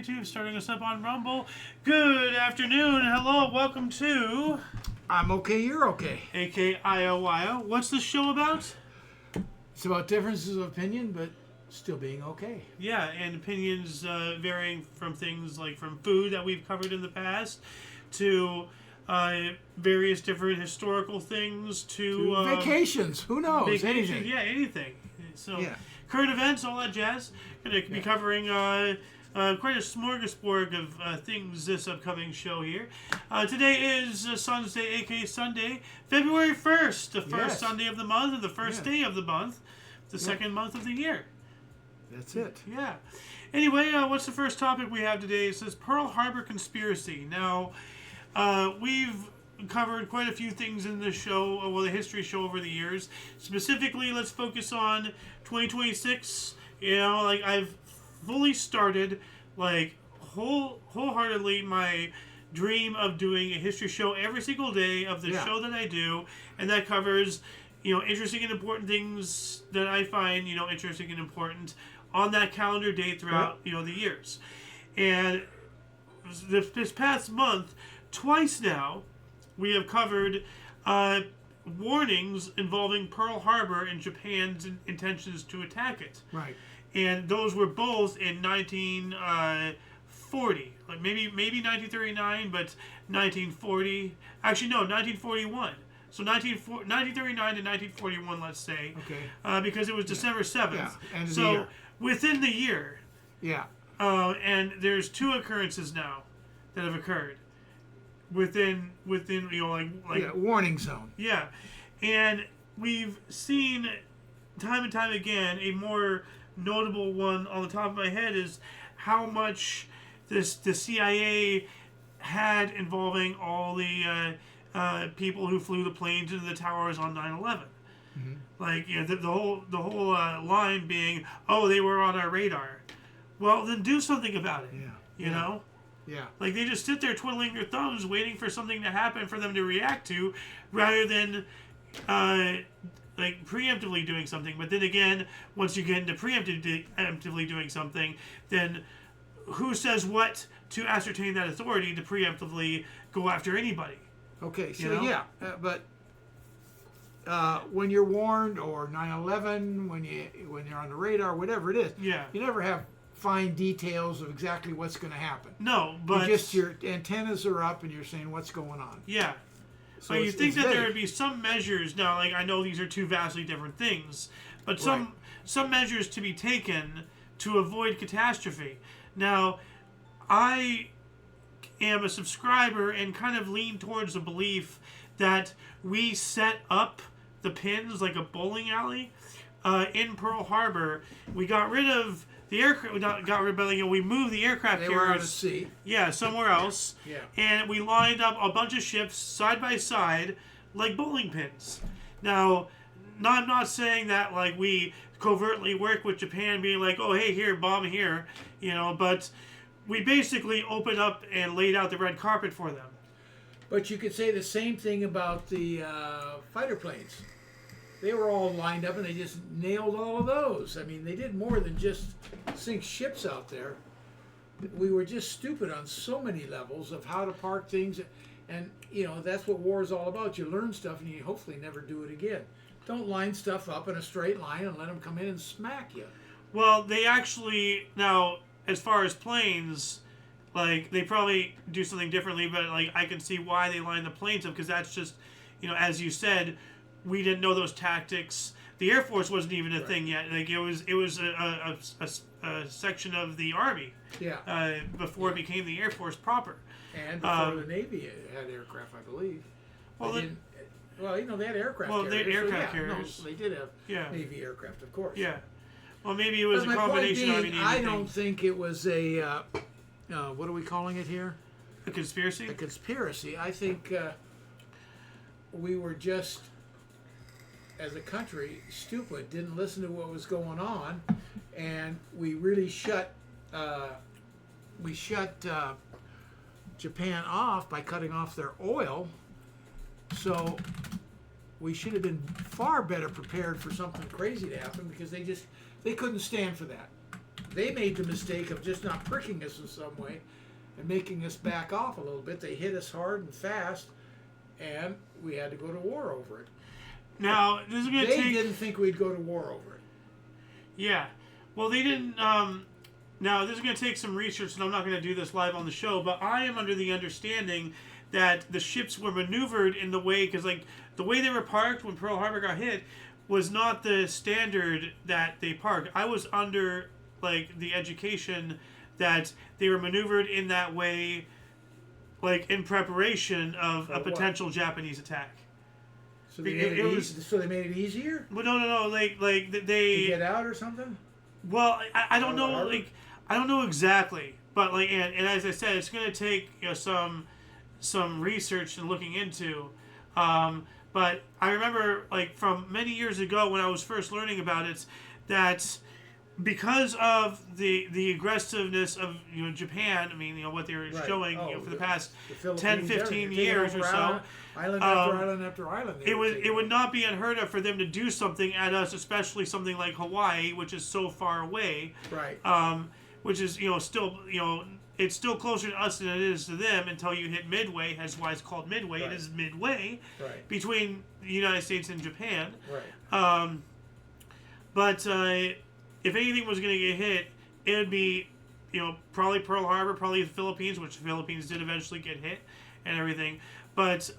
YouTube, starting us up on Rumble. Good afternoon, hello, welcome to I'm okay, you're okay. AK IOYO. What's the show about? It's about differences of opinion, but still being okay. Yeah, and opinions varying from things like from food that we've covered in the past to various different historical things to vacations. Who knows? Vacations, Anything. yeah, anything. So, Yeah. current events, all that jazz. Going to be covering quite a smorgasbord of things this upcoming show here. Today is Sun's Day, aka Sunday, February 1st, the first Sunday of the month, and the first day of the month, the second month of the year. That's it. Yeah. Anyway, what's the first topic we have today? It says Pearl Harbor Conspiracy. Now, we've covered quite a few things in the show, well, the history show over the years. Specifically, let's focus on 2026. You know, like, I've fully started, like, wholeheartedly my dream of doing a history show every single day of the show that I do, and that covers, you know, interesting and important things that I find, you know, interesting and important on that calendar date throughout, you know, the years. And this past month, twice now, we have covered warnings involving Pearl Harbor and Japan's intentions to attack it. Right. And those were both in 1940. Like maybe 1939, but 1940. Actually, no, 1941. So 1939 to 1941, let's say. Okay. Because it was December 7th. Yeah, end of so the year. within the year. Yeah. And there's two occurrences now that have occurred. Within you know, like warning zone. Yeah. And we've seen time and time again, a more notable one on the top of my head is how much the CIA had involving all the people who flew the planes into the towers on 9/11. Mm-hmm. Like, you know, the whole line being, oh, they were on our radar. Well, then do something about it. Yeah. You know? Yeah. Like, they just sit there twiddling their thumbs waiting for something to happen for them to react to rather than like preemptively doing something. But then again, once you get into preemptively doing something, then who says what to ascertain that authority to preemptively go after anybody? Okay, so you know? but when you're warned, or 9/11, when you're on the radar, whatever it is, you never have fine details of exactly what's going to happen. No, but your antennas are up and you're saying what's going on. Yeah. So you think that there would be some measures now, like I know these are two vastly different things, but some measures to be taken to avoid catastrophe. Now, I am a subscriber and kind of lean towards the belief that we set up the pins like a bowling alley in Pearl Harbor. We got rid of the aircraft. We moved the aircraft carriers. They were out at sea. Yeah, somewhere else. Yeah. And we lined up a bunch of ships side by side like bowling pins. Now, I'm not saying that like we covertly work with Japan, being like, oh, hey, here, bomb here, you know, but we basically opened up and laid out the red carpet for them. But you could say the same thing about the fighter planes. They were all lined up and they just nailed all of those. I mean, they did more than just sink ships out there. We were just stupid on so many levels of how to park things. And, you know, that's what war is all about. You learn stuff and you hopefully never do it again. Don't line stuff up in a straight line and let them come in and smack you. Well, they actually, now, as far as planes, like, they probably do something differently, but, like, I can see why they line the planes up, because that's just, you know, as you said, we didn't know those tactics. The Air Force wasn't even a thing yet. Like, it was a section of the Army. Yeah. Before it became the Air Force proper. And before the Navy had aircraft, I believe. Well, you know, they had aircraft carriers. Well, they had aircraft carriers. No, they did have Navy aircraft, of course. Yeah. Well, maybe it was a combination of Army-Navy I don't think it was a, what are we calling it here? A conspiracy? A conspiracy. I think we were just, as a country, stupid, didn't listen to what was going on, and we really shut Japan off by cutting off their oil. So we should have been far better prepared for something crazy to happen, because they couldn't stand for that. they made the mistake of just not pricking us in some way and making us back off a little bit. They hit us hard and fast, and we had to go to war over it. Now, this is going to They take... didn't think we'd go to war over it. Yeah. Well, they didn't... Now, this is going to take some research, and I'm not going to do this live on the show, but I am under the understanding that the ships were maneuvered in the way... Because, like, the way they were parked when Pearl Harbor got hit was not the standard that they parked. I was under, like, the education that they were maneuvered in that way, like, in preparation of a potential Japanese attack. So they made it easier? Well, no. Like they to get out or something. Well, I don't know. Like, I don't know exactly, but like, and as I said, it's going to take some research and looking into. But I remember, like, from many years ago when I was first learning about it, that because of the aggressiveness of Japan, I mean, what they were showing for the past 10, 15 years or so, island after island after island, it would not be unheard of for them to do something at us, especially something like Hawaii, which is so far away, right? Which is still it's still closer to us than it is to them until you hit midway. That's why it's called midway. Right. It is midway between the United States and Japan. Right. But if anything was going to get hit, it would be, probably Pearl Harbor, probably the Philippines, which the Philippines did eventually get hit and everything. But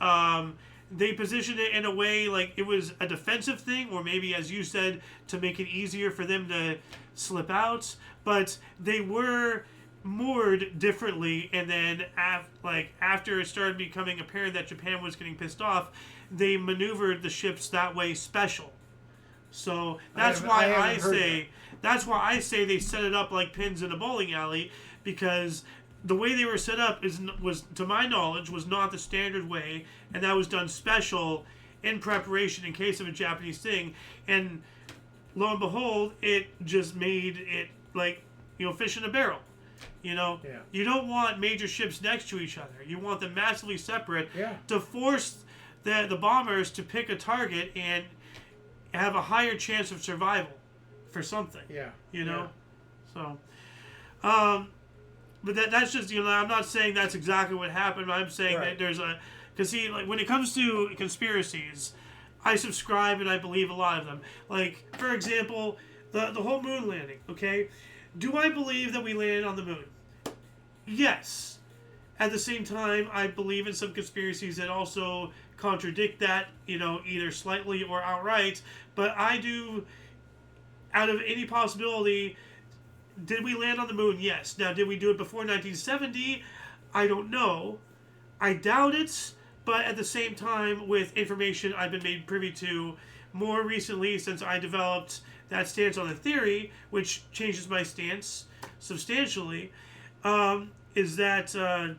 they positioned it in a way like it was a defensive thing, or maybe, as you said, to make it easier for them to slip out. But they were moored differently, and then after it started becoming apparent that Japan was getting pissed off, they maneuvered the ships that way special. So that's why I say they set it up like pins in a bowling alley, because the way they were set up was, to my knowledge, was not the standard way, and that was done special in preparation in case of a Japanese thing. And lo and behold, it just made it like fish in a barrel. You don't want major ships next to each other. You want them massively separate to force the bombers to pick a target and have a higher chance of survival for something. So, but that's just I'm not saying that's exactly what happened. I'm saying that there's because see, like, when it comes to conspiracies, I subscribe and I believe a lot of them. Like, for example, the whole moon landing. Okay, do I believe that we landed on the moon? Yes. At the same time, I believe in some conspiracies that also contradict that, either slightly or outright. But I do, out of any possibility, did we land on the moon? Yes. Now, did we do it before 1970? I don't know. I doubt it. But at the same time, with information I've been made privy to more recently, since I developed that stance on the theory, which changes my stance substantially, is that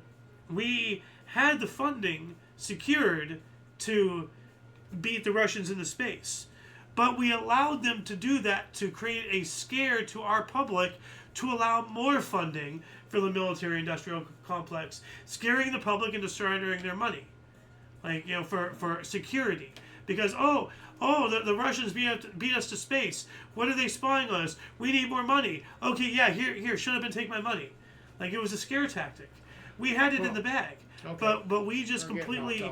we had the funding secured to beat the Russians into space. But we allowed them to do that to create a scare to our public to allow more funding for the military-industrial complex, scaring the public into surrendering their money, like, for security. Because, the Russians beat us to space. What are they spying on us? We need more money. Okay, yeah, here, shut up and take my money. Like, it was a scare tactic. We had it in the bag. Okay. But we just completely...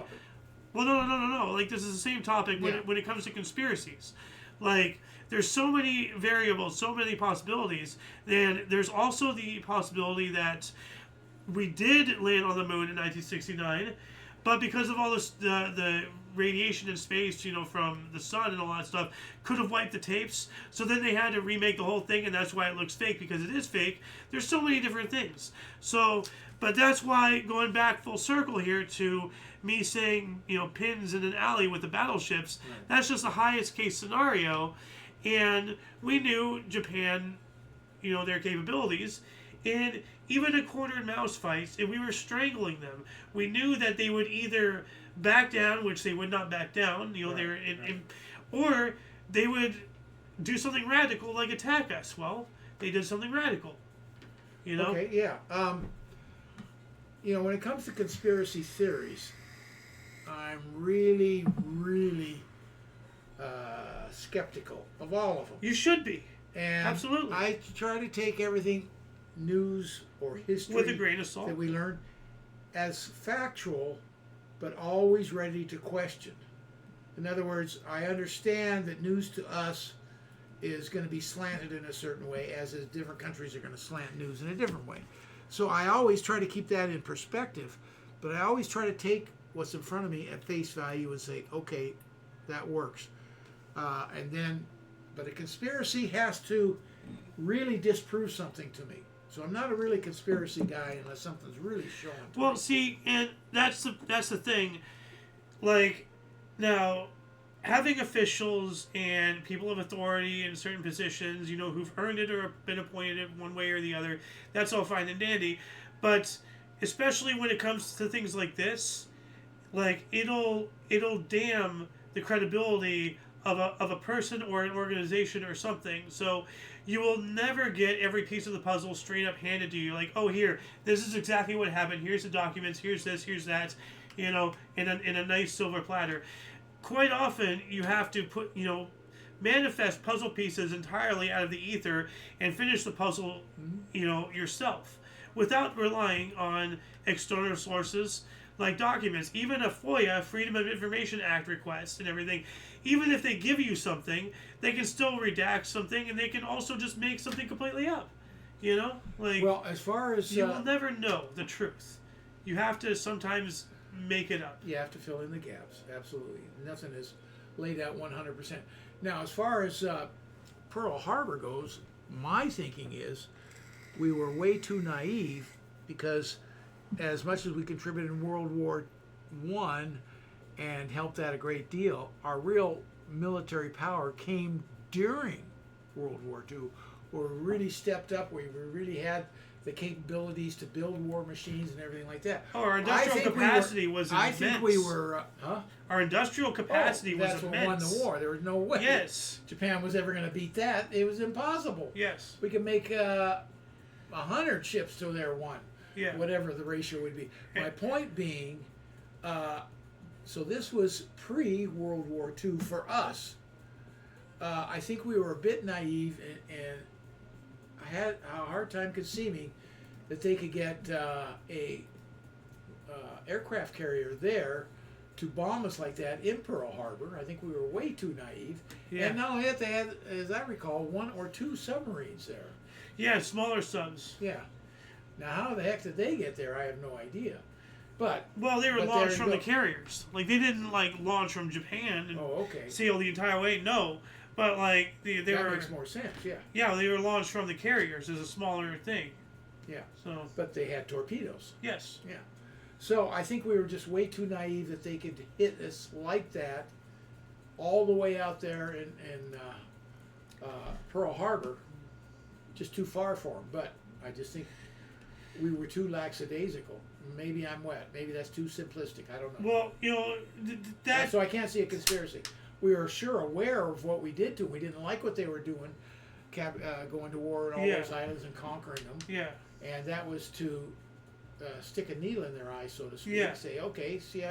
Well, no. Like, this is the same topic when it comes to conspiracies. Like, there's so many variables, so many possibilities. And there's also the possibility that we did land on the moon in 1969, but because of all this, the radiation in space, from the sun and all that stuff, could have wiped the tapes. So then they had to remake the whole thing, and that's why it looks fake, because it is fake. There's so many different things. So, but that's why, going back full circle here to me saying, pins in an alley with the battleships, that's just the highest case scenario. And we knew Japan, their capabilities. And even in cornered mouse fights, if we were strangling them, we knew that they would either back down, which they would not back down, they're or they would do something radical like attack us. Well, they did something radical. Okay, yeah. When it comes to conspiracy theories, I'm really, really skeptical of all of them. You should be. And Absolutely. I try to take everything, news or history, With a grain of salt. that we learn, as factual, but always ready to question. In other words, I understand that news to us is going to be slanted in a certain way, as is different countries are going to slant news in a different way. So I always try to keep that in perspective, but I always try to take what's in front of me at face value and say, okay, that works. And then, but a conspiracy has to really disprove something to me. So I'm not a really conspiracy guy unless something's really shown to me. Well, see, and that's the thing. Like, now, having officials and people of authority in certain positions, who've earned it or been appointed one way or the other, that's all fine and dandy. But especially when it comes to things like this, like, it'll damn the credibility of a person or an organization or something. So you will never get every piece of the puzzle straight up handed to you. Like, oh, here, this is exactly what happened. Here's the documents. Here's this. Here's that. In a nice silver platter. Quite often, you have to manifest puzzle pieces entirely out of the ether and finish the puzzle, yourself, without relying on external sources like documents. Even a FOIA, Freedom of Information Act request and everything, even if they give you something, they can still redact something, and they can also just make something completely up. Well, as far as you will never know the truth. You have to sometimes make it up. you have to fill in the gaps. Absolutely, nothing is laid out 100%. Now, as far as Pearl Harbor goes, my thinking is we were way too naive, because as much as we contributed in World War I and helped that a great deal, our real military power came during World War II, where we really stepped up, where we really had the capabilities to build war machines and everything like that. Oh, our industrial capacity was immense. I think we were, Our industrial capacity was that's immense. what won the war. There was no way Yes. Japan was ever going to beat that. It was impossible. Yes. We could make 100 ships to their one. Yeah. Whatever the ratio would be. My point being, so this was pre-World War II for us. I think we were a bit naive, and I had a hard time conceiving that they could get a aircraft carrier there to bomb us like that in Pearl Harbor. I think we were way too naive. Yeah. And not only that, they had, as I recall, 1 or 2 submarines there. Yeah, smaller subs. Yeah. Now, how the heck did they get there? I have no idea. But Well, they were but launched there from you the go. carriers. Like, they didn't launch from Japan and Oh, okay. sail the entire way. No, but they That were. makes more sense. Yeah. Yeah, they were launched from the carriers as a smaller thing. Yeah. So But they had torpedoes. yes. Yeah. So I think we were just way too naive that they could hit us like that, all the way out there in Pearl Harbor. Just too far for them. But I just think we were too lackadaisical. Maybe I'm wet. Maybe that's too simplistic. I don't know. Well, that. So I can't see a conspiracy. We were sure aware of what we did to them. We didn't like what they were doing, going to war on all those islands and conquering them. Yeah. And that was to stick a needle in their eye, so to speak. Yeah. Say, okay, see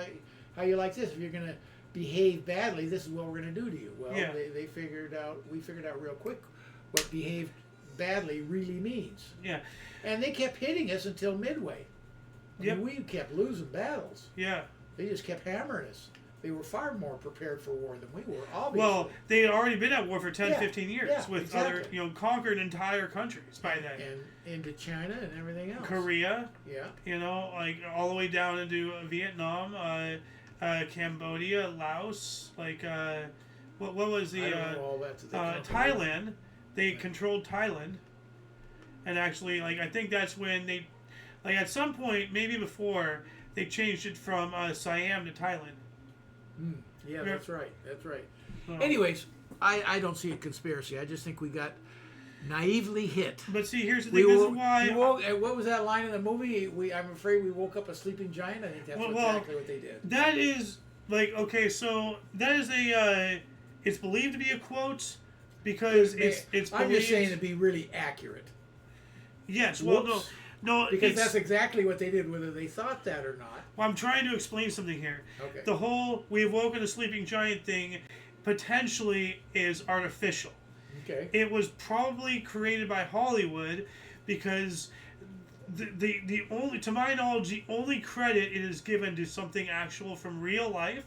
how you like this. If you're going to behave badly, this is what we're going to do to you. Well, Yeah. we figured out real quick what behaved badly really means. Yeah. And they kept hitting us until Midway. I Yep. mean, we kept losing battles. Yeah. They just kept hammering us. They were far more prepared for war than we were, obviously. Well, they had already been at war for 10, Yeah, 15 years yeah, with exactly. other, conquered entire countries by then. And into China and everything else. Korea, Yeah. all the way down into Vietnam, Cambodia, Laos, what was the I don't know all that. They come from Thailand? They controlled Thailand, and actually, I think that's when they, at some point, maybe before, they changed it from Siam to Thailand. Yeah, that's right. That's right. So, Anyways, I don't see a conspiracy. I just think we got naively hit. but see, here's the thing. This is why. What was that line in the movie? I'm afraid we woke up a sleeping giant. I think that's exactly what they did. That is okay. So that is it's believed to be a quote because it's. I'm just saying to believed. be really accurate. Yes. Well, Whoops. no. Because that's exactly what they did, whether they thought that or not. Well, I'm trying to explain something here. Okay. The whole "we awoken a sleeping giant" thing potentially is artificial. Okay. It was probably created by Hollywood because the only, to my knowledge, the only credit it is given to something actual from real life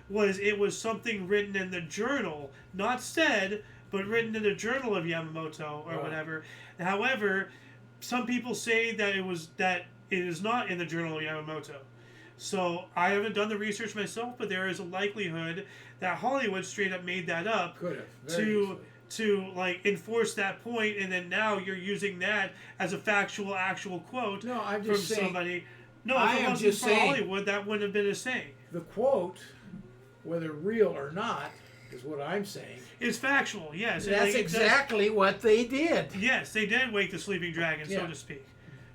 was it was something written in the journal, not said, but written in the journal of Yamamoto or whatever. However, some people say that it is not in the journal of Yamamoto. So I haven't done the research myself, but there is a likelihood that Hollywood straight up made that up Could have. Very easily. to like enforce that point, and then now you're using that as a actual quote No, I'm from just saying. somebody. No, I if it am wasn't just for saying. Hollywood, that wouldn't have been a saying. The quote, whether real or not, is what I'm saying. It's factual, yes. That's exactly what they did. Yes, they did wake the sleeping dragon, so Yeah. to speak.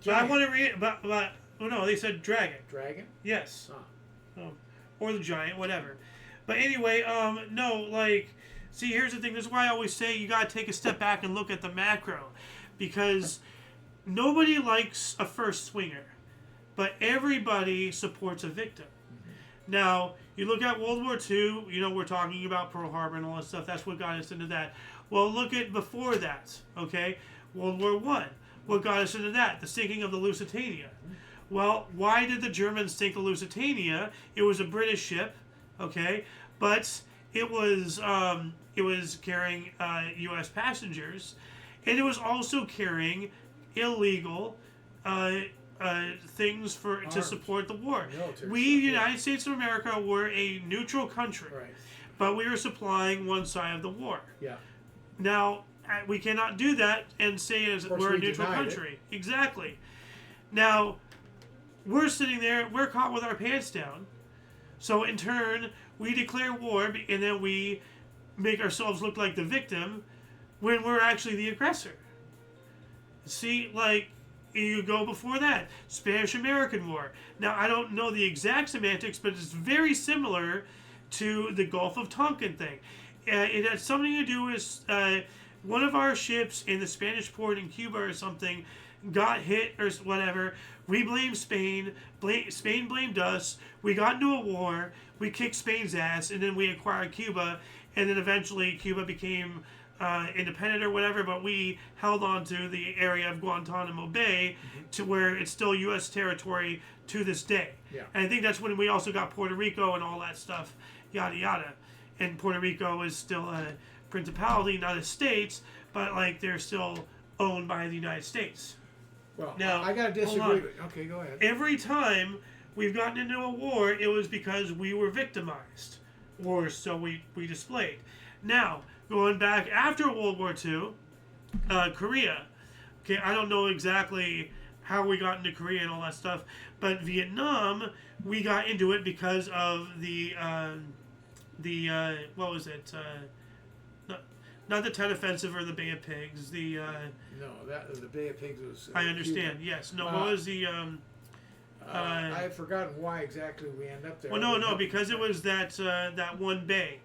But I want to read. But oh no, they said dragon. Dragon? Yes. Huh. Or the giant, whatever. But anyway, no, like, see, here's the thing. This is why I always say you got to take a step back and look at the macro. Because nobody likes a first swinger. But everybody supports a victim. Mm-hmm. Now, you look at World War II, you know, we're talking about Pearl Harbor and all that stuff. That's what got us into that. Well, look at before that, okay? World War I. What got us into that? The sinking of the Lusitania. Well, why did the Germans sink the Lusitania? It was a British ship, okay, but it was carrying U.S. passengers, and it was also carrying illegal things to support the war. We, United States of America, were a neutral country, Right. but we were supplying one side of the war. Yeah. Now, we cannot do that and say we're a neutral country. Exactly. Now, we're sitting there, we're caught with our pants down. So in turn, we declare war, and then we make ourselves look like the victim when we're actually the aggressor. See, like, you go before that, Spanish-American War. Now, I don't know the exact semantics, but it's very similar to the Gulf of Tonkin thing. It had something to do with one of our ships in the Spanish port in Cuba or something got hit or whatever. We blamed Spain. Spain blamed us. We got into a war. We kicked Spain's ass, and then we acquired Cuba, and then eventually Cuba became independent or whatever, but we held on to the area of Guantanamo Bay to where it's still U.S. territory to this day. Yeah. And I think that's when we also got Puerto Rico and all that stuff, yada yada. And Puerto Rico is still a principality, not a state, but like they're still owned by the United States. Well, now, I gotta disagree. Okay, go ahead. Every time we've gotten into a war, it was because we were victimized, or so we displayed. Now, going back after World War II, Korea. Okay, I don't know exactly how we got into Korea and all that stuff, but Vietnam, we got into it because of the what was it? Not the Tet Offensive or the Bay of Pigs. No, the Bay of Pigs was. I understand. Cuba. Yes. No. What was the? I've forgotten why exactly we end up there. Well, no, because it was that one bay.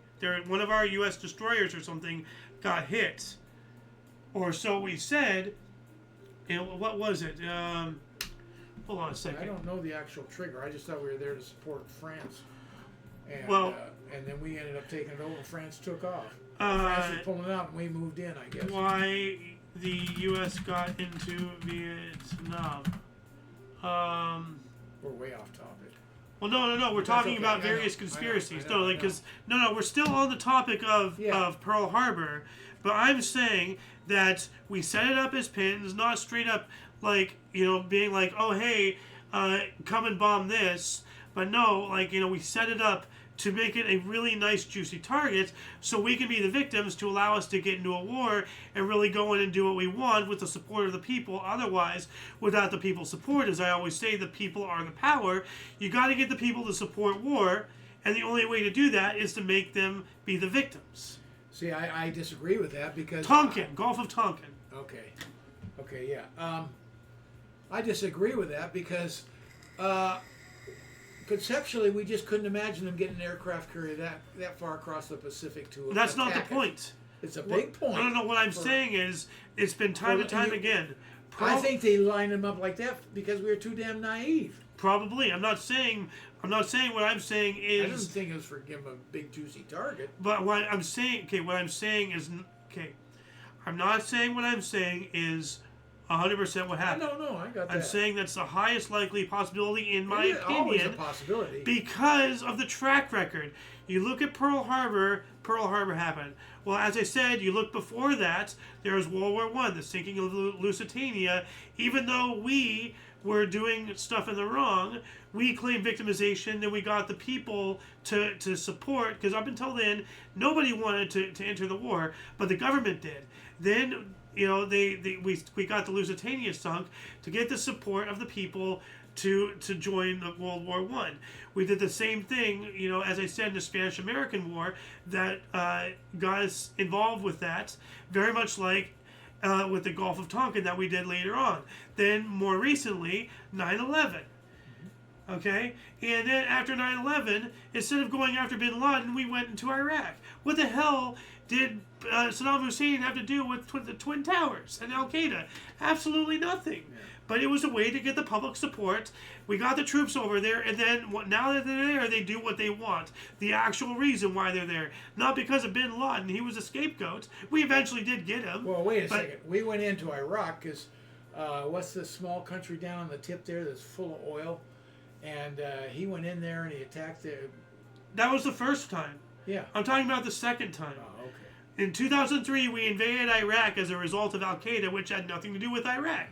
One of our U.S. destroyers or something got hit, or so we said. And what was it? Hold on a second. I don't know the actual trigger. I just thought we were there to support France. And, well, and then we ended up taking it over. France took off. France was pulling out, and we moved in, I guess. Why the U.S. got into Vietnam? We're way off topic. Well, no. We're talking about various conspiracies. No, we're still on the topic of Pearl Harbor, but I'm saying that we set it up as pins, not straight up like being like, oh hey, come and bomb this, but no, like we set it up to make it a really nice juicy target so we can be the victims to allow us to get into a war and really go in and do what we want with the support of the people. Otherwise, without the people's support, as I always say, the people are the power. You got to get the people to support war, and the only way to do that is to make them be the victims. See, I disagree with that because Tonkin, Gulf of Tonkin. Okay, yeah. I disagree with that because conceptually, we just couldn't imagine them getting an aircraft carrier that far across the Pacific to That's not the attack point. It's a big point. No. What I'm saying is, it's been time and time again. I think they lined them up like that because we were too damn naive. Probably. I'm not saying what I'm saying is. I didn't think it was for giving them a big juicy target. But what I'm saying is I'm not saying what I'm saying is 100% what happened. No, I got that. I'm saying that's the highest likely possibility, in my opinion. Always a possibility. Because of the track record. You look at Pearl Harbor happened. Well, as I said, you look before that, there was World War I, the sinking of Lusitania. Even though we were doing stuff in the wrong, we claimed victimization, and we got the people to support, because up until then, nobody wanted to enter the war, but the government did. Then, we got the Lusitania sunk to get the support of the people to join the World War I. We did the same thing, as I said, in the Spanish-American War, that got us involved with that, very much like with the Gulf of Tonkin that we did later on. Then, more recently, 9/11. Okay? And then after 9/11, instead of going after bin Laden, we went into Iraq. What the hell did Saddam Hussein have to do with the Twin Towers and Al-Qaeda? Absolutely nothing. Yeah. But it was a way to get the public support. We got the troops over there, and then now that they're there, they do what they want. The actual reason why they're there. Not because of bin Laden. He was a scapegoat. We eventually did get him. Well, wait a second. We went into Iraq because what's this small country down on the tip there that's full of oil? And he went in there and he attacked the... That was the first time. Yeah. I'm talking about the second time. Oh, okay. In 2003, we invaded Iraq as a result of Al-Qaeda, which had nothing to do with Iraq.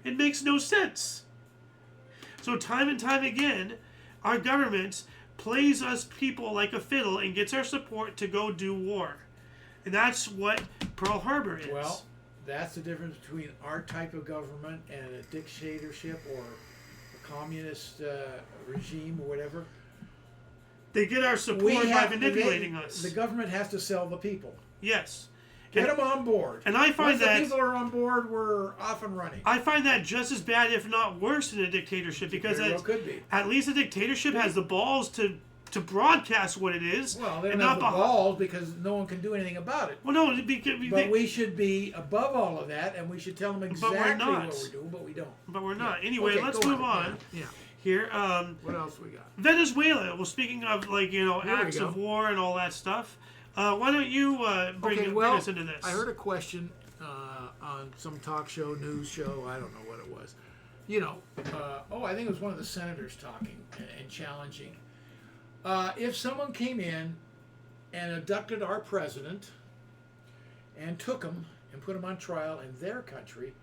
It makes no sense. So time and time again, our government plays us people like a fiddle and gets our support to go do war. And that's what Pearl Harbor is. Well, that's the difference between our type of government and a dictatorship or a communist regime or whatever. They get our support by manipulating us. The government has to sell the people. Yes. Get them on board. And I find Once the people are on board, we're off and running. I find that just as bad, if not worse, than a dictatorship, because could be. At least a dictatorship has the balls to broadcast what it is. Well, they don't have the balls because no one can do anything about it. Well, no, but we should be above all of that, and we should tell them exactly what we're doing, but we don't. But we're not. Anyway, let's move on. Yeah. Here, what else we got? Venezuela. Well, speaking of acts of war and all that stuff, why don't you bring us into this? I heard a question on some talk show, news show. I don't know what it was. I think it was one of the senators talking and challenging. If someone came in and abducted our president and took him and put him on trial in their country,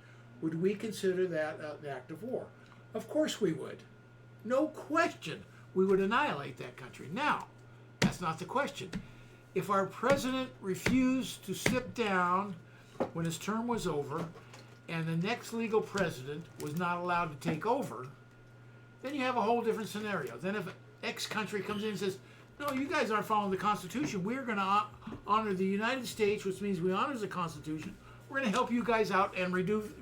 would we consider that an act of war? Of course we would. No question. We would annihilate that country. Now, that's not the question. If our president refused to step down when his term was over and the next legal president was not allowed to take over, then you have a whole different scenario. Then if X country comes in and says, no, you guys aren't following the Constitution. We're going to honor the United States, which means we honor the Constitution. We're going to help you guys out and remove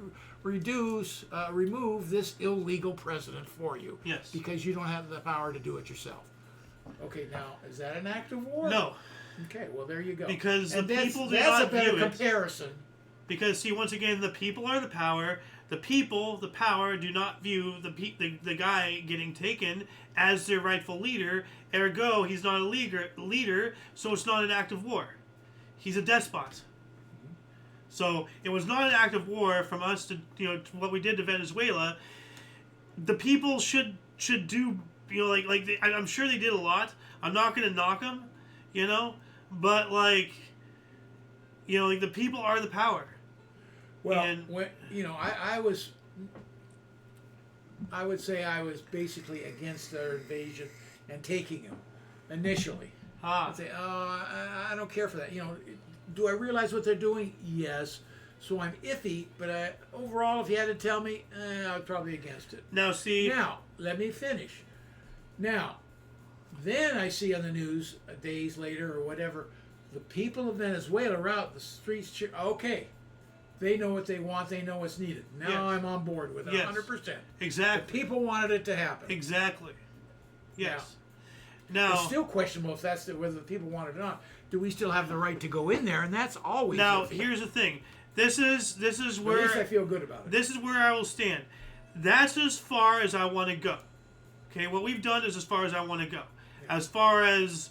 this illegal president for you. Yes. Because you don't have the power to do it yourself. Okay, now, is that an act of war? No. Okay, well, there you go. Because the people do not view it. That's a better comparison. Because, see, once again, the people are the power. The people, the power, do not view the guy getting taken as their rightful leader. Ergo, he's not a leader, so it's not an act of war. He's a despot. So it was not an act of war from us to to what we did to Venezuela. The people should do I'm sure they did a lot. I'm not going to knock them, but the people are the power. Well, I would say I was basically against their invasion and taking him initially. I'd say, I don't care for that. Do I realize what they're doing? Yes. So I'm iffy, but overall, if you had to tell me, I was probably against it. Now, let me finish. Now, then I see on the news days later or whatever, the people of Venezuela are out the streets cheer. Okay, they know what they want. They know what's needed. Now I'm on board with it 100%. Exactly. The people wanted it to happen. Exactly. Yes. Now, it's still questionable if that's whether the people want it or not. Do we still have the right to go in there? And that's always. Now, here's the thing. This is where. At least I feel good about it. This is where I will stand. That's as far as I want to go. Okay, what we've done is as far as I want to go. Yeah. As far as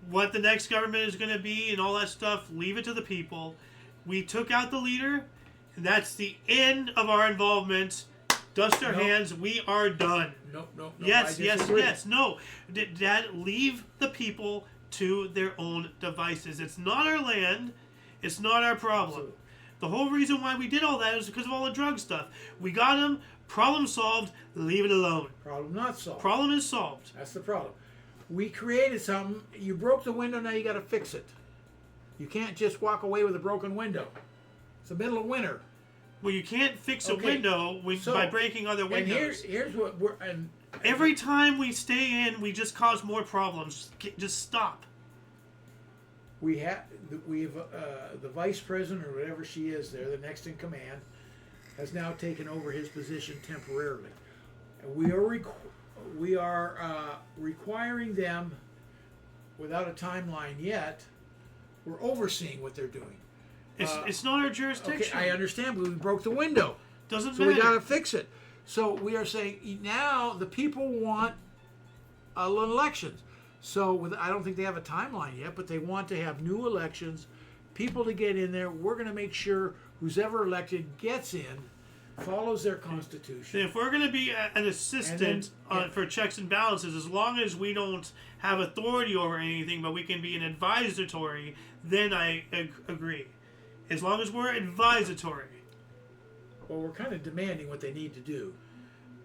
what the next government is going to be and all that stuff, leave it to the people. We took out the leader. And that's the end of our involvement. Dust our hands. We are done. No. Yes. No. Dad, leave the people to their own devices. It's not our land. It's not our problem. Absolutely. The whole reason why we did all that is because of all the drug stuff. We got them. Problem solved. Leave it alone. Problem not solved. Problem is solved. That's the problem. We created something. You broke the window. Now you got to fix it. You can't just walk away with a broken window. It's the middle of winter. Well, you can't fix a window by breaking other windows. And here's what we're... Every time we stay in, we just cause more problems. Just stop. We have the vice president or whatever she is there, the next in command, has now taken over his position temporarily. And we are requiring them, without a timeline yet, we're overseeing what they're doing. It's not our jurisdiction. Okay, I understand, but we broke the window. Doesn't matter. So we got to fix it. So we are saying now the people want elections. So I don't think they have a timeline yet, but they want to have new elections, people to get in there. We're going to make sure who's ever elected gets in, follows their constitution. If we're going to be an assistant for checks and balances, as long as we don't have authority over anything, but we can be an advisory, then I agree. As long as we're advisory. Well, we're kind of demanding what they need to do.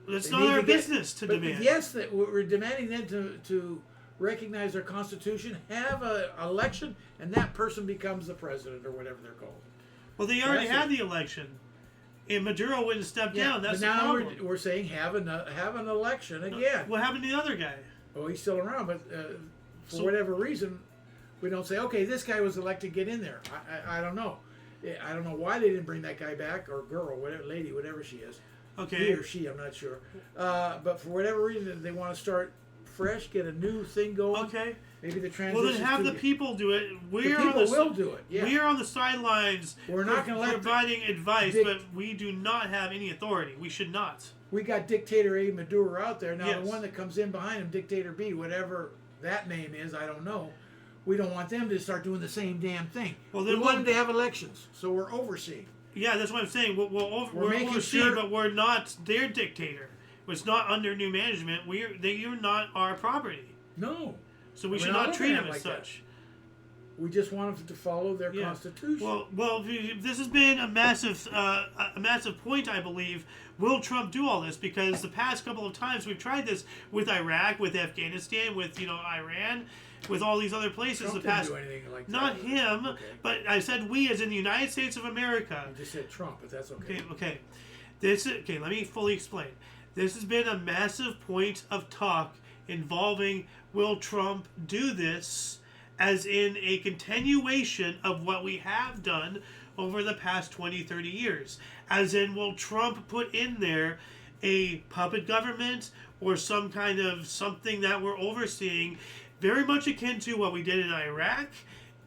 It's not our business to demand. Yes, that we're demanding them to recognize their constitution, have an election, and that person becomes the president or whatever they're called. Well, they already had the election, and Maduro wouldn't step down. That's the problem. Now we're saying have an election again. What happened to the other guy? Oh, he's still around, but for whatever reason, we don't say, okay, this guy was elected, get in there. I don't know. I don't know why they didn't bring that guy back, or girl, whatever, lady, whatever she is. Okay. He or she, I'm not sure. But for whatever reason, they want to start fresh, get a new thing going. Okay. Maybe the transition. Well, then have the people do it. The people will do it. Yeah. We are on the sidelines. We're not going to let providing advice, but we do not have any authority. We should not. We got Dictator A, Maduro out there now. Yes. The one that comes in behind him, Dictator B, whatever that name is, I don't know. We don't want them to start doing the same damn thing. Well, we want them to have elections, so we're overseeing. Yeah, that's what I'm saying. We're overseeing, but we're not their dictator. It's not under new management. You're not our property. No. So we should not treat them as such. We just want them to follow their constitution. Well, this has been a massive point, I believe. Will Trump do all this? Because the past couple of times we've tried this with Iraq, with Afghanistan, with Iran, with all these other places. Trump didn't do anything like that. Not him, but I said we, as in the United States of America. You just said Trump, but that's okay. Okay. Let me fully explain. This has been a massive point of talk involving will Trump do this, as in a continuation of what we have done over the past 20, 30 years. As in, will Trump put in there a puppet government or some kind of something that we're overseeing, very much akin to what we did in Iraq,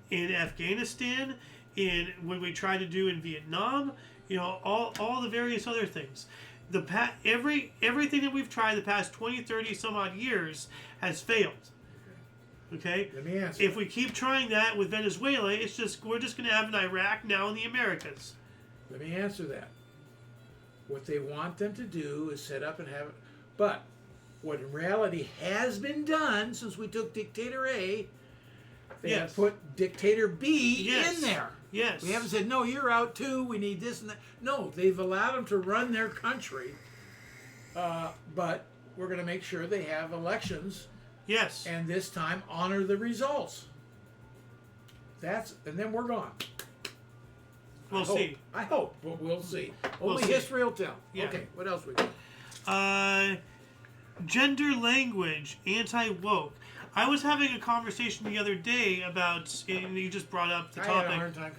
in Afghanistan, in what we tried to do in Vietnam, all the various other things. Everything that we've tried the past 20, 30 some odd years has failed. Okay? Let me answer. If we keep trying that with Venezuela, we're just going to have an Iraq now in the Americas. Let me answer that. What they want them to do is set up and have it. But what in reality has been done since we took Dictator A, they have put Dictator B in there. Yes. We haven't said, no, you're out too, we need this and that. No, they've allowed them to run their country, but we're going to make sure they have elections. Yes. And this time, honor the results. And then we're gone. We'll see. I hope, but we'll see. Only see. history will tell. Yeah. Okay, what else we got? Gender language, anti-woke. I was having a conversation the other day about, and you just brought up the topic. I had a hard time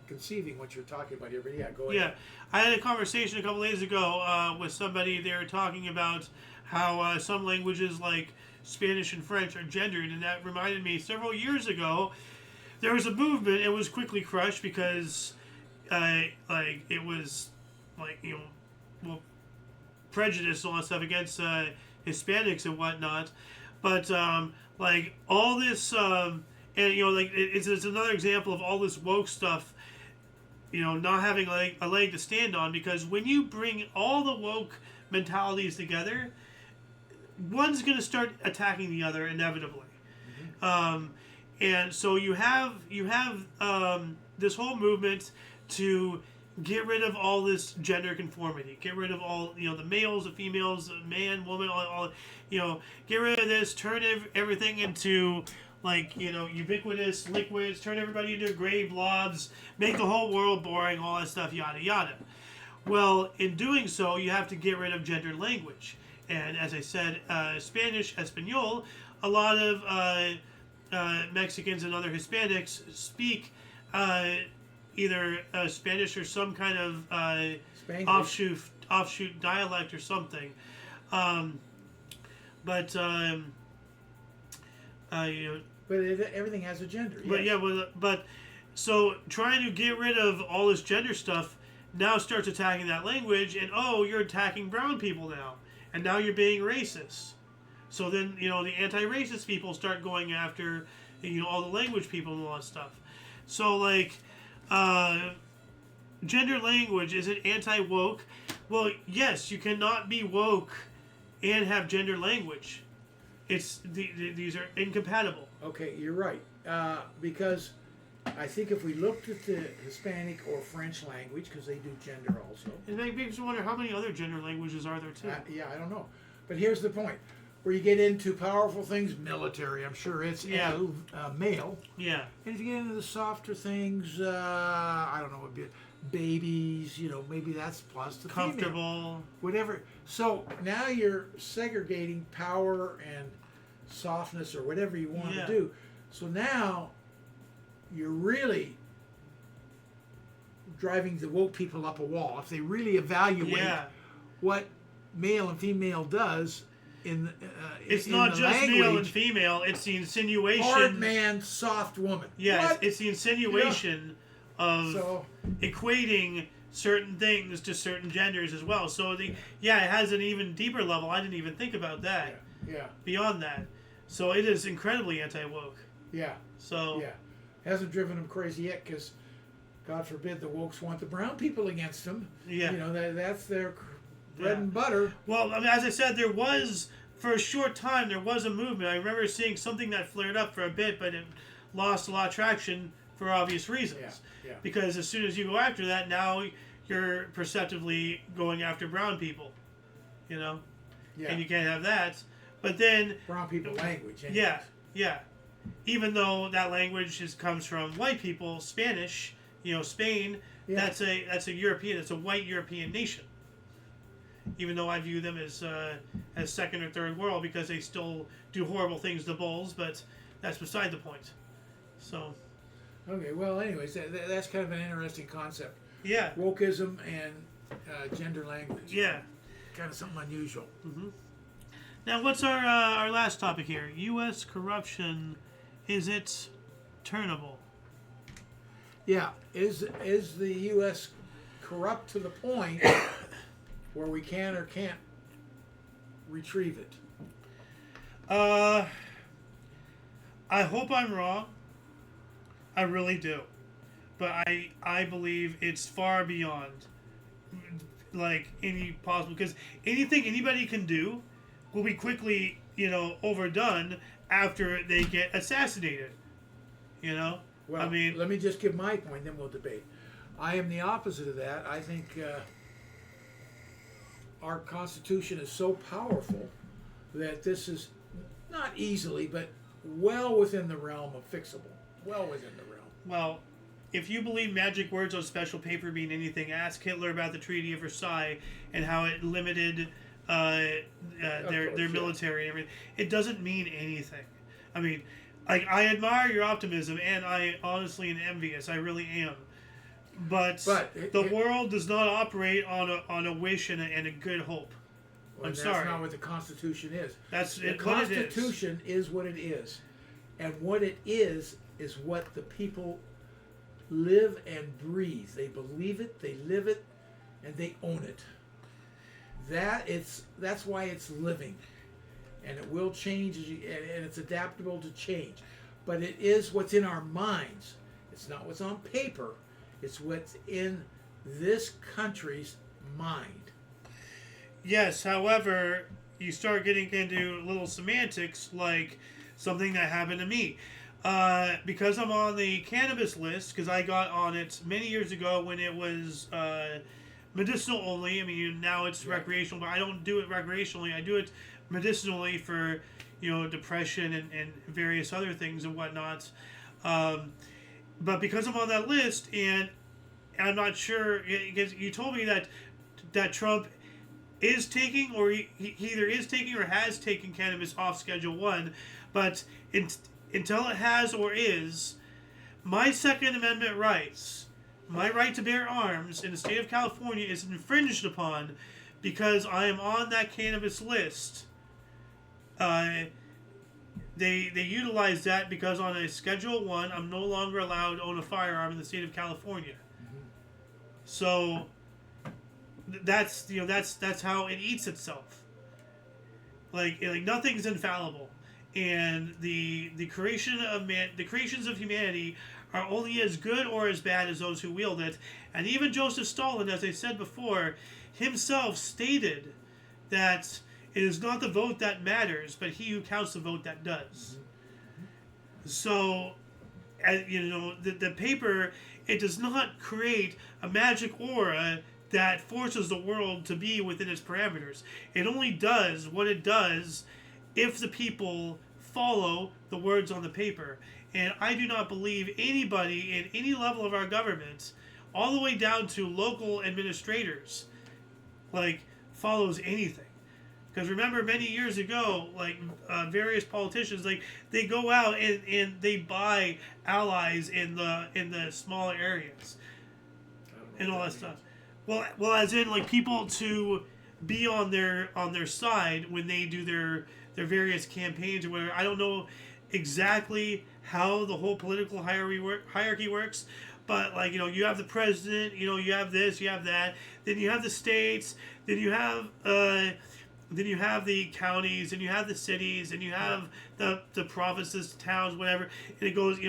conceiving what you're talking about here, but yeah, go ahead. Yeah, I had a conversation a couple days ago with somebody. They were talking about how some languages like Spanish and French are gendered, and that reminded me several years ago there was a movement. It was quickly crushed because it was prejudice and all that stuff against Hispanics and whatnot. But all this, it's another example of all this woke stuff not having a leg to stand on, because when you bring all the woke mentalities together, one's going to start attacking the other inevitably. And so you have this whole movement to get rid of all this gender conformity, get rid of all the males, the females, the man, woman, all get rid of this, turn everything into ubiquitous liquids, turn everybody into gray blobs, make the whole world boring, all that stuff, yada yada. Well, in doing so, you have to get rid of gendered language. And as I said, Spanish, Espanol, a lot of Mexicans and other Hispanics speak either Spanish or some kind of offshoot dialect or something. But everything has a gender. But yes. but so trying to get rid of all this gender stuff now starts attacking that language, and you're attacking brown people now, and now you're being racist. So then the anti-racist people start going after all the language people and all that stuff. So gender language, is it anti-woke? Well, yes, you cannot be woke and have gender language. These are incompatible. Okay, you're right. Because I think if we looked at the Hispanic or French language, because they do gender also. It makes you wonder how many other gender languages are there too. I don't know. But here's the point. Where you get into powerful things, military, I'm sure it's male. Yeah. And if you get into the softer things, I don't know, babies, maybe that's plus the comfortable. Female, whatever. So now you're segregating power and softness or whatever you want to do. So now you're really driving the woke people up a wall. If they really evaluate what male and female does it's in not the just language, male and female, it's the insinuation. Hard man, soft woman. Yeah, it's the insinuation of equating certain things to certain genders as well. So it has an even deeper level. I didn't even think about that. Yeah. Beyond that. So it is incredibly anti-woke. Yeah. So hasn't driven them crazy yet, because God forbid the wokes want the brown people against them. Yeah. That's their bread and butter. Well, I mean, as I said, for a short time, there was a movement. I remember seeing something that flared up for a bit, but it lost a lot of traction for obvious reasons. Yeah. Because as soon as you go after that, now you're perceptively going after brown people. Yeah. And you can't have that. But then brown people language. Anyways. Yeah. Even though that language comes from white people, Spanish, Spain, that's a European, it's a white European nation. Even though I view them as second or third world, because they still do horrible things to bulls, but that's beside the point. So. Okay, well, anyways, that's kind of an interesting concept. Yeah. Wokeism and gender language. Yeah. Kind of something unusual. Mm-hmm. Now, what's our last topic here? U.S. corruption, is it turnable? Yeah. Is the U.S. corrupt to the point where we can or can't retrieve it? I hope I'm wrong. I really do. But I believe it's far beyond any possible, because anything anybody can do will be quickly, overdone after they get assassinated. Well, I mean, let me just give my point, then we'll debate. I am the opposite of that. I think our Constitution is so powerful that this is not easily, but well within the realm of fixable. Well within the realm. Well, if you believe magic words on special paper mean anything, ask Hitler about the Treaty of Versailles and how it limited their military and everything. It doesn't mean anything. I mean, I admire your optimism, and I honestly am envious. I really am. But the world does not operate on a wish and a good hope. Well, I'm that's sorry. That's not what the Constitution is. The Constitution is what it is. And what it is what the people live and breathe. They believe it, they live it, and they own it. That's why it's living. And it will change, and it's adaptable to change. But it is what's in our minds. It's not what's on paper. It's what's in this country's mind. Yes, however, you start getting into little semantics like something that happened to me. Because I'm on the cannabis list, because I got on it many years ago when it was medicinal only. I mean, now it's recreational, but I don't do it recreationally. I do it medicinally for, depression and various other things and whatnot. But because I'm on that list, and I'm not sure, because you told me that Trump is taking, or he either is taking or has taken cannabis off Schedule 1, but until it has or is, my Second Amendment rights, my right to bear arms in the state of California is infringed upon because I am on that cannabis list. They utilize that because on a Schedule 1, I'm no longer allowed to own a firearm in the state of California. So that's how it eats itself. Like nothing's infallible, and the creations of humanity are only as good or as bad as those who wield it. And even Joseph Stalin, as I said before, himself stated that it is not the vote that matters, but he who counts the vote that does. So, the paper, it does not create a magic aura that forces the world to be within its parameters. It only does what it does if the people follow the words on the paper. And I do not believe anybody in any level of our government, all the way down to local administrators, follows anything. Because remember, many years ago, various politicians, they go out and they buy allies in the smaller areas and all that stuff. Well, as in people to be on their side when they do their various campaigns or whatever. I don't know exactly how the whole political hierarchy works, but you have the president, you have this, you have that, then you have the states, then you have the counties, and you have the cities, and you have the provinces, towns, whatever, and it goes,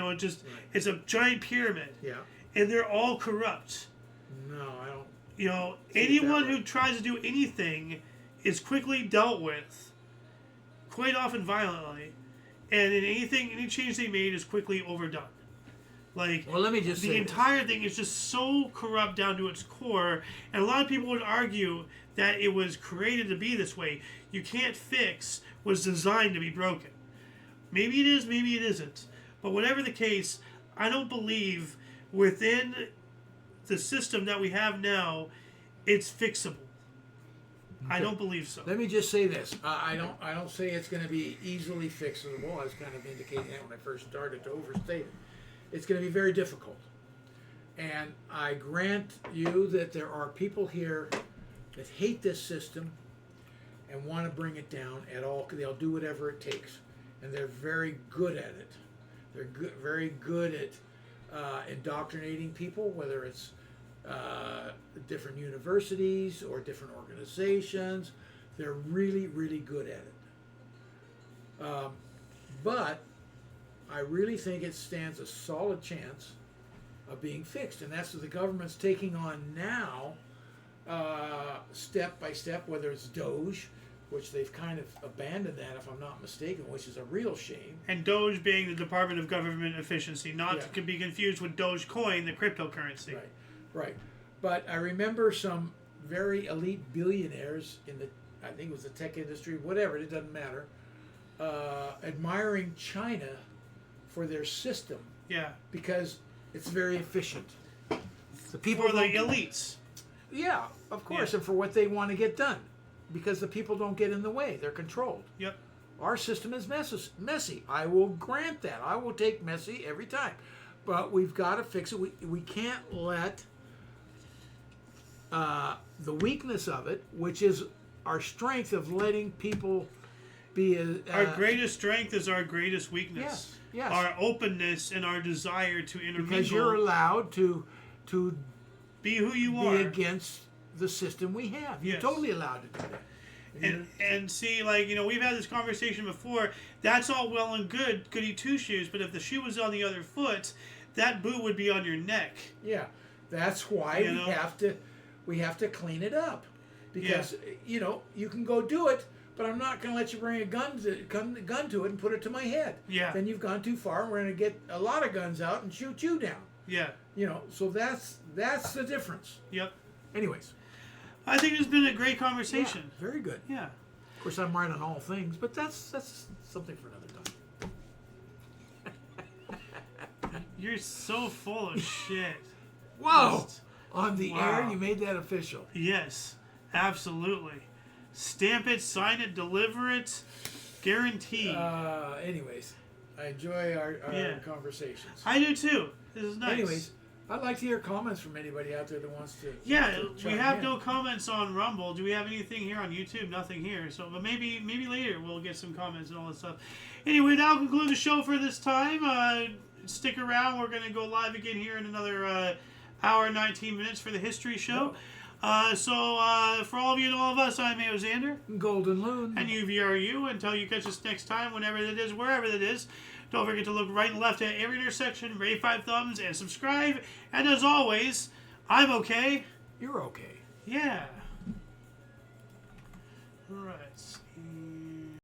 it's a giant pyramid. Yeah. And they're all corrupt. No, I don't. Anyone who tries to do anything is quickly dealt with, quite often violently, and in any change they made is quickly overdone. Well, let me just say the entire thing is just so corrupt down to its core, and a lot of people would argue that it was created to be this way. You can't fix what's designed to be broken. Maybe it is, maybe it isn't. But whatever the case, I don't believe within the system that we have now, it's fixable. Okay. I don't believe so. Let me just say this: I don't say it's going to be easily fixable. I was kind of indicating that when I first started to overstate it. It's going to be very difficult, and I grant you that there are people here that hate this system and want to bring it down at all. They'll do whatever it takes, and they're very good at it. They're very good at indoctrinating people, whether it's different universities or different organizations. They're really, really good at it. But I really think it stands a solid chance of being fixed, and that's what the government's taking on now, step by step, whether it's Doge, which they've kind of abandoned that, if I'm not mistaken, which is a real shame. And Doge being the Department of Government Efficiency, not to be confused with Dogecoin, the cryptocurrency. Right. But I remember some very elite billionaires in I think it was the tech industry, whatever, it doesn't matter, admiring China for their system. Yeah. Because it's very efficient. The people for the elites. Yeah, of course, and for what they want to get done. Because the people don't get in the way. They're controlled. Yep. Our system is messy. I will grant that. I will take messy every time. But we've got to fix it. We can't let the weakness of it, which is our strength of letting people be... our greatest strength is our greatest weakness. Yes. Our openness and our desire to intermingle. Because you're allowed to be who you are. Be against the system we have. You're totally allowed to do that. And see, we've had this conversation before. That's all well and good, goody two shoes. But if the shoe was on the other foot, that boot would be on your neck. Yeah, That's why we have to clean it up, because you can go do it, but I'm not going to let you bring a gun to it and put it to my head. Yeah. Then you've gone too far, and we're going to get a lot of guns out and shoot you down. Yeah. So that's the difference. Yep. Anyways, I think it's been a great conversation. Yeah, very good. Yeah. Of course, I'm right on all things, but that's something for another time. You're so full of shit. Whoa! On the Wow. air, you made that official. Yes, absolutely. Stamp it, sign it, deliver it, guaranteed. Anyways, I enjoy our conversations. I do too. This is nice. Anyways, I'd like to hear comments from anybody out there that wants to. Yeah, to we chime have in. no comments on Rumble. Do we have anything here on YouTube? Nothing here. So, but maybe later we'll get some comments and all that stuff. Anyway, that'll conclude the show for this time. Stick around. We're going to go live again here in another hour and 19 minutes for the history show. So for all of you and all of us, I'm Xander. Golden Loon. And UVRU. Until you catch us next time, whenever it is, wherever it is. Don't forget to look right and left at every intersection, rate 5 thumbs, and subscribe. And as always, I'm okay. You're okay. Yeah. All right.